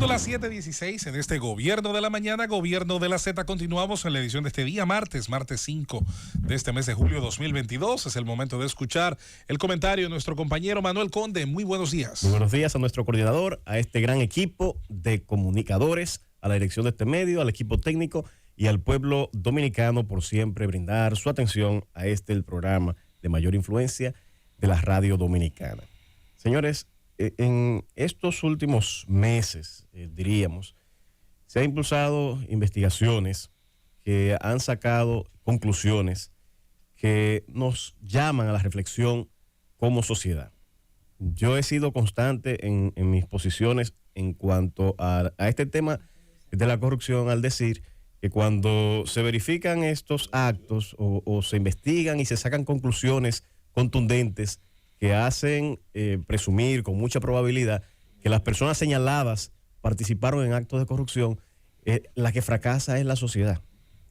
Siendo las 7:16 en este Gobierno de la Mañana, Gobierno de la Z, continuamos en la edición de este día, martes 5 de este mes de julio 2022. Es el momento de escuchar el comentario de nuestro compañero Manuel Conde. Muy buenos días. Muy buenos días a nuestro coordinador, a este gran equipo de comunicadores, a la dirección de este medio, al equipo técnico y al pueblo dominicano por siempre brindar su atención a el programa de mayor influencia de la radio dominicana. Señores, en estos últimos meses, diríamos, se han impulsado investigaciones que han sacado conclusiones que nos llaman a la reflexión como sociedad. Yo he sido constante en mis posiciones en cuanto a este tema de la corrupción al decir que cuando se verifican estos actos o se investigan y se sacan conclusiones contundentes que hacen presumir con mucha probabilidad que las personas señaladas participaron en actos de corrupción, la que fracasa es la sociedad.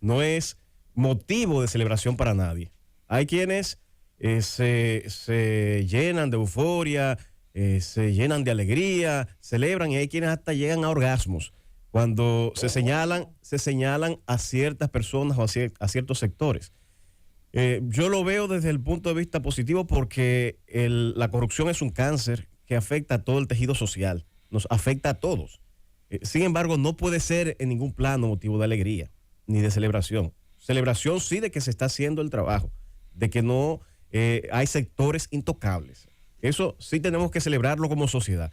No es motivo de celebración para nadie. Hay quienes se llenan de euforia, se llenan de alegría, celebran, y hay quienes hasta llegan a orgasmos cuando se señalan a ciertas personas o a ciertos sectores. Yo lo veo desde el punto de vista positivo porque la corrupción es un cáncer que afecta a todo el tejido social, nos afecta a todos. Sin embargo, no puede ser en ningún plano motivo de alegría ni de celebración. Celebración sí de que se está haciendo el trabajo, de que no hay sectores intocables. Eso sí tenemos que celebrarlo como sociedad.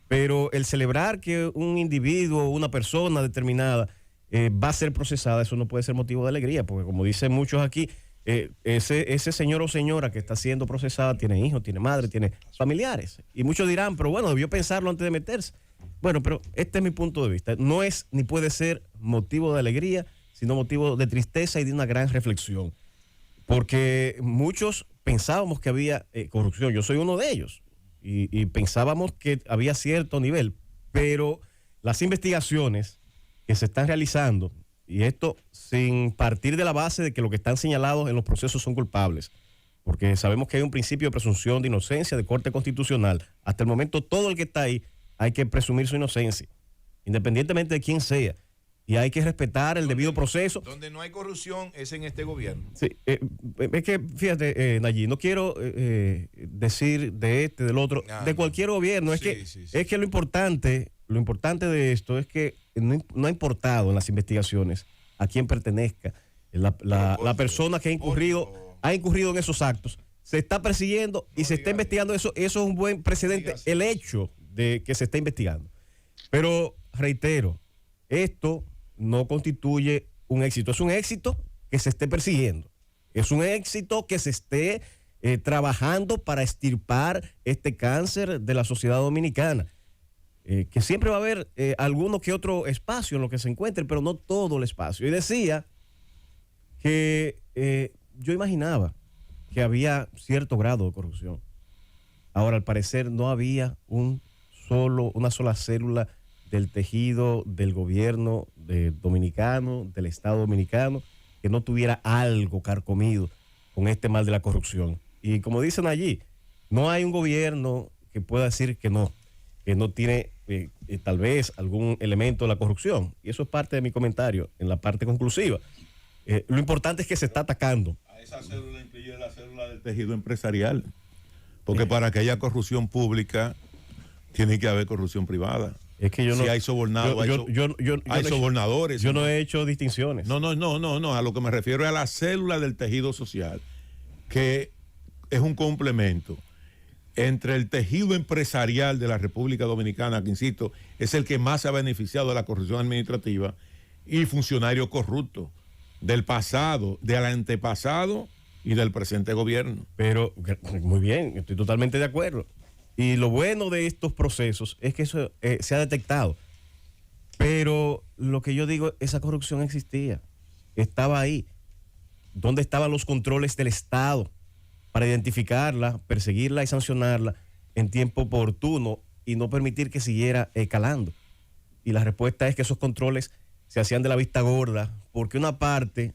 Pero el celebrar que un individuo, una persona determinada va a ser procesada, eso no puede ser motivo de alegría, porque como dicen muchos aquí, ese señor o señora que está siendo procesada tiene hijos, tiene madre, tiene familiares. Y muchos dirán, pero bueno, debió pensarlo antes de meterse. Bueno, pero este es mi punto de vista. No es ni puede ser motivo de alegría, sino motivo de tristeza y de una gran reflexión. Porque muchos pensábamos que había corrupción. Yo soy uno de ellos. Y pensábamos que había cierto nivel. Pero las investigaciones que se están realizando, y esto sin partir de la base de que los que están señalados en los procesos son culpables, porque sabemos que hay un principio de presunción de inocencia de corte constitucional. Hasta el momento todo el que está ahí hay que presumir su inocencia, independientemente de quién sea, y hay que respetar el debido proceso. Donde no hay corrupción es en este gobierno. Sí, es que fíjate, Nayib, no quiero decir del otro, de cualquier gobierno. Sí. Es que lo importante de esto es que no ha importado en las investigaciones a quién pertenezca la persona que ha incurrido en esos actos. Se está persiguiendo y se está investigando eso. Eso es un buen precedente, el hecho de que se está investigando. Pero reitero, esto no constituye un éxito. Es un éxito que se esté persiguiendo. Es un éxito que se esté trabajando para extirpar este cáncer de la sociedad dominicana. Que siempre va a haber alguno que otro espacio en lo que se encuentre, pero no todo el espacio. Y decía que yo imaginaba que había cierto grado de corrupción. Ahora, al parecer, no había una sola célula del tejido del gobierno dominicano, del Estado dominicano, que no tuviera algo carcomido con este mal de la corrupción. Y como dicen allí, no hay un gobierno que pueda decir que no tiene tal vez algún elemento de la corrupción. Y eso es parte de mi comentario en la parte conclusiva. Lo importante es que se está atacando. A esa célula incluye la célula del tejido empresarial, porque para que haya corrupción pública tiene que haber corrupción privada. Es que yo no, si hay sobornados, hay sobornadores. Yo no he hecho distinciones. No. A lo que me refiero es a la célula del tejido social, que es un complemento entre el tejido empresarial de la República Dominicana, que insisto, es el que más se ha beneficiado de la corrupción administrativa, y funcionarios corruptos del pasado, del antepasado y del presente gobierno. Pero, muy bien, estoy totalmente de acuerdo. Y lo bueno de estos procesos es que eso se ha detectado. Pero lo que yo digo, esa corrupción existía, estaba ahí. ¿Dónde estaban los controles del Estado para identificarla, perseguirla y sancionarla en tiempo oportuno y no permitir que siguiera calando? Y la respuesta es que esos controles se hacían de la vista gorda, porque una parte,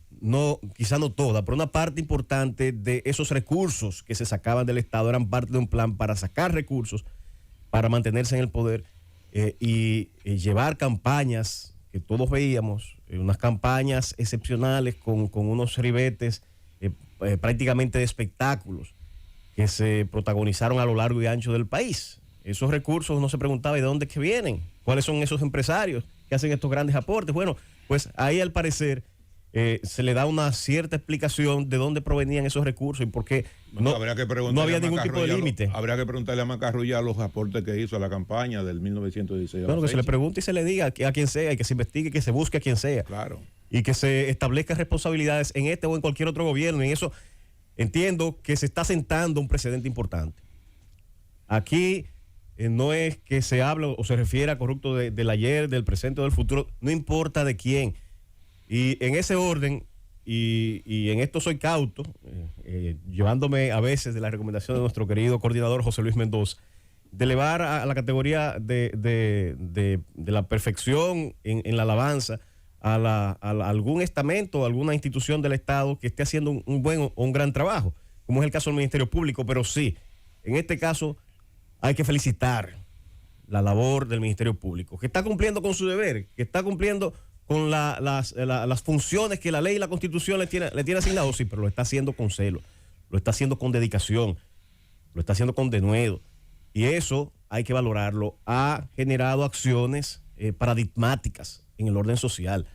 quizá no toda, pero una parte importante de esos recursos que se sacaban del Estado eran parte de un plan para sacar recursos, para mantenerse en el poder y llevar campañas que todos veíamos, unas campañas excepcionales con unos ribetes prácticamente de espectáculos que se protagonizaron a lo largo y ancho del país. Esos recursos uno se preguntaba ¿de dónde es que vienen? ¿Cuáles son esos empresarios que hacen estos grandes aportes? Bueno, pues ahí al parecer se le da una cierta explicación de dónde provenían esos recursos y por qué no había ningún tipo de límite. Habría que preguntarle a Macarrulla los aportes que hizo a la campaña del 1916. Bueno, que se le pregunte y se le diga a quien sea, y que se investigue, que se busque a quien sea. Claro. Y que se establezcan responsabilidades en este o en cualquier otro gobierno. Y en eso entiendo que se está sentando un precedente importante. Aquí no es que se hable o se refiera a corrupto del ayer, del presente o del futuro, no importa de quién. Y en ese orden, y en esto soy cauto, llevándome a veces de la recomendación de nuestro querido coordinador José Luis Mendoza, de elevar a la categoría de la perfección en la alabanza a algún estamento, alguna institución del Estado que esté haciendo un buen o un gran trabajo, como es el caso del Ministerio Público. Pero sí, en este caso hay que felicitar la labor del Ministerio Público, que está cumpliendo con su deber, que está cumpliendo con las funciones que la ley y la Constitución le tiene asignado, sí, pero lo está haciendo con celo, lo está haciendo con dedicación, lo está haciendo con denuedo. Y eso hay que valorarlo. Ha generado acciones paradigmáticas en el orden social.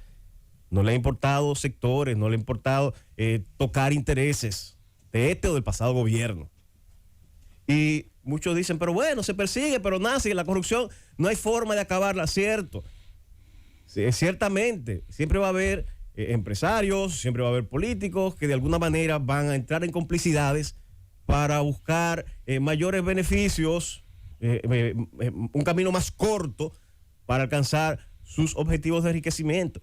No le ha importado sectores, no le ha importado tocar intereses de este o del pasado gobierno. Y muchos dicen, pero bueno, se persigue, pero nace la corrupción, no hay forma de acabarla, cierto. Sí, ciertamente, siempre va a haber empresarios, siempre va a haber políticos que de alguna manera van a entrar en complicidades para buscar mayores beneficios, un camino más corto para alcanzar sus objetivos de enriquecimiento.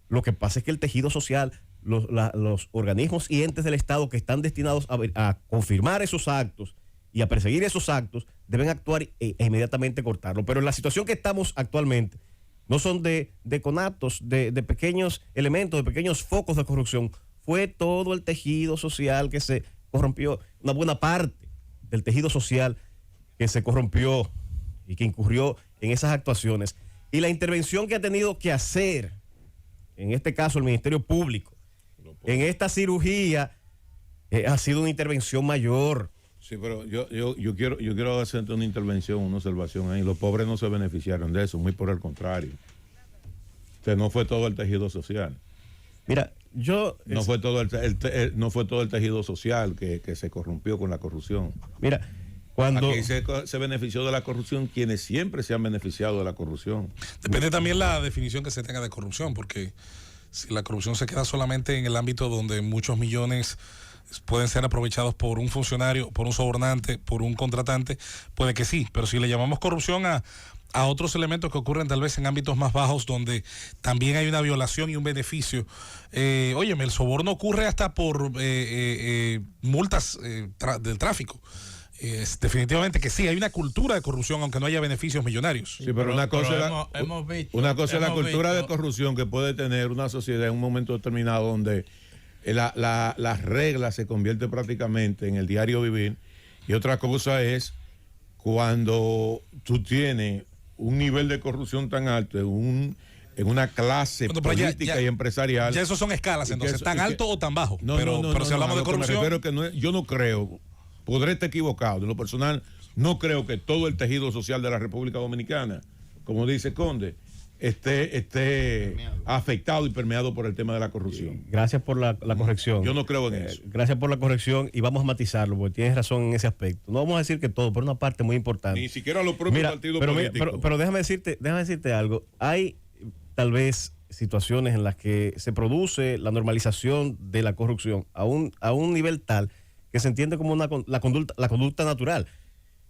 Lo que pasa es que el tejido social, los organismos y entes del Estado que están destinados a confirmar esos actos y a perseguir esos actos, deben actuar e inmediatamente cortarlo. Pero en la situación que estamos actualmente, no son de conatos, de pequeños elementos, de pequeños focos de corrupción. Fue todo el tejido social que se corrompió, una buena parte del tejido social que se corrompió y que incurrió en esas actuaciones. Y la intervención que ha tenido que hacer, en este caso el Ministerio Público, en esta cirugía, ha sido una intervención mayor. Sí, pero yo quiero hacerte una intervención, una observación ahí. Los pobres no se beneficiaron de eso, muy por el contrario. O sea, no fue todo el tejido social. Mira, no fue todo el tejido social que se corrompió con la corrupción. Mira, cuando aquí se benefició de la corrupción quienes siempre se han beneficiado de la corrupción. Depende también la definición que se tenga de corrupción, porque si la corrupción se queda solamente en el ámbito donde muchos millones pueden ser aprovechados por un funcionario, por un sobornante, por un contratante, puede que sí, pero si le llamamos corrupción a otros elementos que ocurren tal vez en ámbitos más bajos donde también hay una violación y un beneficio, óyeme, el soborno ocurre hasta por multas del tráfico. Definitivamente que sí, hay una cultura de corrupción aunque no haya beneficios millonarios. Sí, pero una cosa es la cultura de corrupción que puede tener una sociedad en un momento determinado donde las reglas se convierten prácticamente en el diario vivir, y otra cosa es cuando tú tienes un nivel de corrupción tan alto en una clase política y empresarial. Ya esos son escalas, entonces, ¿tan alto o tan bajo? No, pero si hablamos de corrupción. Yo no creo, podré estar equivocado, de lo personal, no creo que todo el tejido social de la República Dominicana, como dice Conde, esté afectado y permeado por el tema de la corrupción. Gracias por la corrección. Yo no creo en eso. Gracias por la corrección y vamos a matizarlo porque tienes razón en ese aspecto. No vamos a decir que todo, pero una parte muy importante. Ni siquiera los propios partidos políticos. Pero déjame decirte algo. Hay tal vez situaciones en las que se produce la normalización de la corrupción a un nivel tal que se entiende como la conducta natural.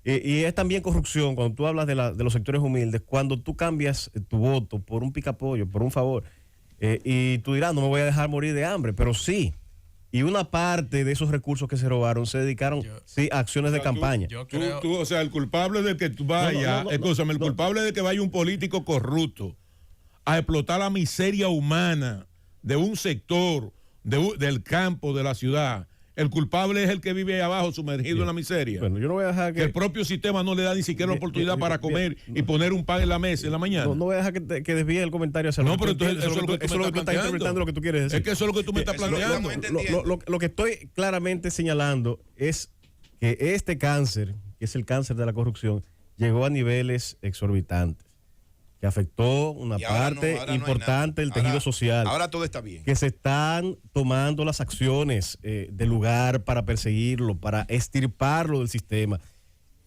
Y es también corrupción cuando tú hablas de los sectores humildes, cuando tú cambias tu voto por un picapollo, por un favor, y tú dirás, no me voy a dejar morir de hambre, pero sí. Y una parte de esos recursos que se robaron se dedicaron a acciones de campaña. O sea, el culpable de que tú vayas, el culpable de que vaya un político corrupto a explotar la miseria humana de un sector del campo de la ciudad, El culpable es el que vive abajo sumergido en la miseria. Bueno, yo no voy a dejar que el propio sistema no le da ni siquiera la oportunidad para comer y poner un pan en la mesa en la mañana. No voy a dejar que desvíe el comentario hacia No, pero entonces eso es lo que tú estás interpretando lo que tú quieres decir. Es que eso es lo que tú me estás planteando. Lo que estoy claramente señalando es que este cáncer, que es el cáncer de la corrupción, llegó a niveles exorbitantes, que afectó una parte importante del tejido social. Ahora todo está bien. Que se están tomando las acciones del lugar para perseguirlo, para extirparlo del sistema.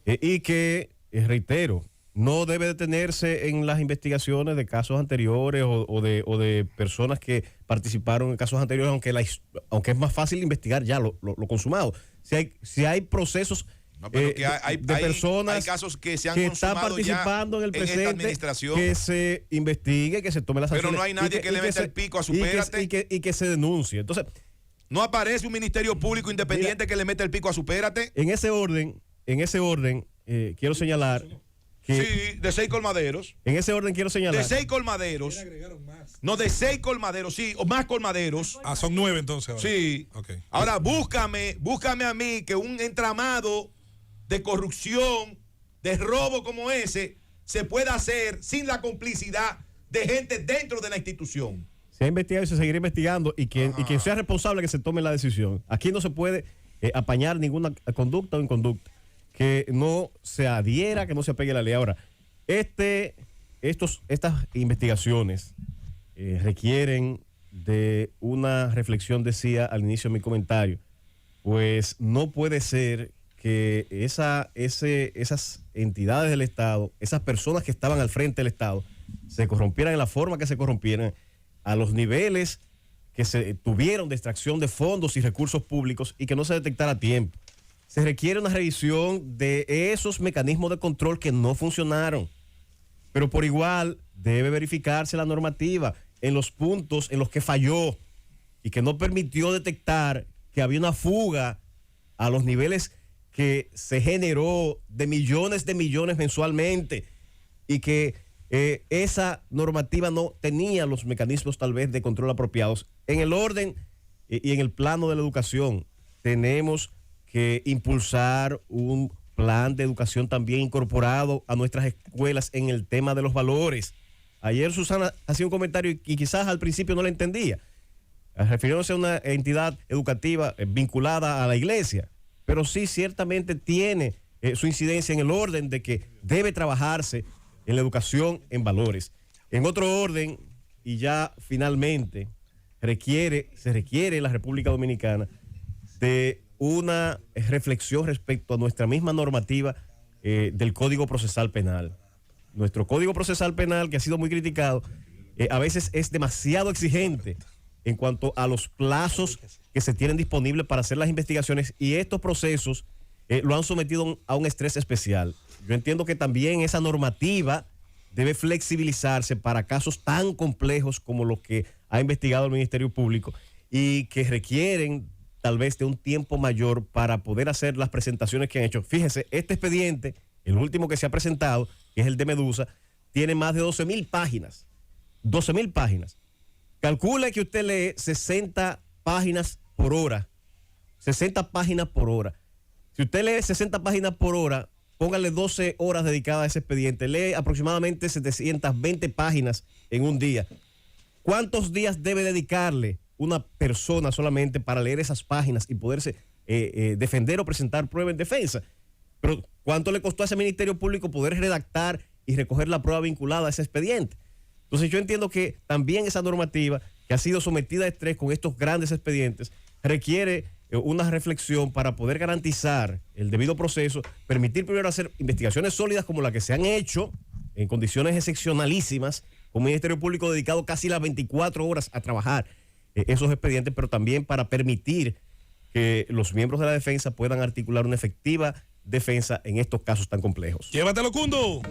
Y que, reitero, no debe detenerse en las investigaciones de casos anteriores o de personas que participaron en casos anteriores, aunque es más fácil investigar ya lo consumado. Si hay procesos de personas hay casos que se han que están participando en el presente, que se investigue, que se tome las acciones. Pero no hay nadie que le meta el pico a Supérate. Y que se denuncie. Entonces, no aparece un ministerio público independiente que le meta el pico a Supérate. En ese orden, quiero señalar que... Sí, de 6 colmaderos. En ese orden quiero señalar... De 6 colmaderos. No, de 6 colmaderos, sí, o más colmaderos. Son 9 entonces ahora. Sí. Okay. Ahora búscame a mí que un entramado de corrupción, de robo como ese, se pueda hacer sin la complicidad de gente dentro de la institución. Se ha investigado y se seguirá investigando y quien sea responsable que se tome la decisión. Aquí no se puede apañar ninguna conducta o inconducta que no se adhiera, que no se apegue a la ley. Ahora, estas investigaciones requieren de una reflexión, decía al inicio de mi comentario, pues no puede ser que esas entidades del Estado, esas personas que estaban al frente del Estado, se corrompieran en la forma que se corrompieran, a los niveles que se tuvieron de extracción de fondos y recursos públicos y que no se detectara a tiempo. Se requiere una revisión de esos mecanismos de control que no funcionaron. Pero por igual debe verificarse la normativa en los puntos en los que falló y que no permitió detectar que había una fuga a los niveles que se generó de millones mensualmente y que esa normativa no tenía los mecanismos tal vez de control apropiados. En el orden y en el plano de la educación tenemos que impulsar un plan de educación también incorporado a nuestras escuelas en el tema de los valores. Ayer Susana hacía un comentario y quizás al principio no la entendía, refiriéndose a una entidad educativa vinculada a la iglesia, pero sí ciertamente tiene su incidencia en el orden de que debe trabajarse en la educación en valores. En otro orden, y ya finalmente, se requiere en la República Dominicana de una reflexión respecto a nuestra misma normativa del Código Procesal Penal. Nuestro Código Procesal Penal, que ha sido muy criticado, a veces es demasiado exigente en cuanto a los plazos que se tienen disponibles para hacer las investigaciones, y estos procesos lo han sometido a un estrés especial. Yo entiendo que también esa normativa debe flexibilizarse para casos tan complejos como los que ha investigado el Ministerio Público y que requieren tal vez de un tiempo mayor para poder hacer las presentaciones que han hecho. Fíjese, este expediente, el último que se ha presentado, que es el de Medusa, tiene más de 12,000 páginas. 12,000 páginas. Calcule que usted lee 60 páginas por hora. 60 páginas por hora. Si usted lee 60 páginas por hora, póngale 12 horas dedicadas a ese expediente. Lee aproximadamente 720 páginas en un día. ¿Cuántos días debe dedicarle una persona solamente para leer esas páginas y poderse defender o presentar prueba en defensa? Pero ¿cuánto le costó a ese Ministerio Público poder redactar y recoger la prueba vinculada a ese expediente? Entonces yo entiendo que también esa normativa que ha sido sometida a estrés con estos grandes expedientes requiere una reflexión para poder garantizar el debido proceso, permitir primero hacer investigaciones sólidas como las que se han hecho en condiciones excepcionalísimas, con un Ministerio Público dedicado casi las 24 horas a trabajar esos expedientes, pero también para permitir que los miembros de la defensa puedan articular una efectiva defensa en estos casos tan complejos. Llévatelo, Cundo.